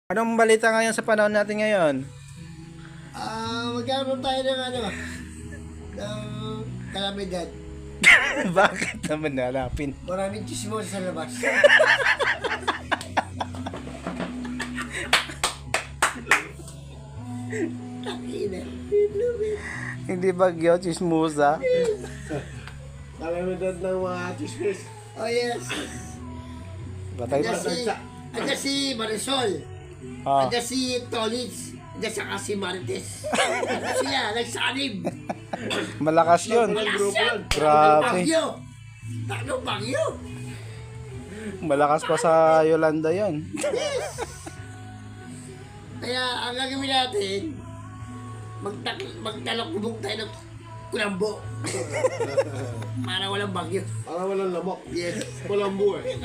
Anong balita ngayon sa panahon natin ngayon? Magkaroon tayo ng ng kalamidad. Bakit naman nalapin? Maraming chismosa sa labas. Takina. Hindi bagyo, chismosa. Kalamidad ng mga chismis. Oh yes. Batay pa. Andiyan si Marisol. Ah, Andiyan si Tolitz. Andiyan saka si Marites. Sila, nagsanib. malakas yun. Walang grupo yan. Grabe. Bagyo. Takno bagyo. Malakas pa sa Yolanda yun. Kaya ang gagawin natin, magtalok-bubog tayo ng kulambo. Para walang bagyo. Para walang lamok. Yes. Walang buhay.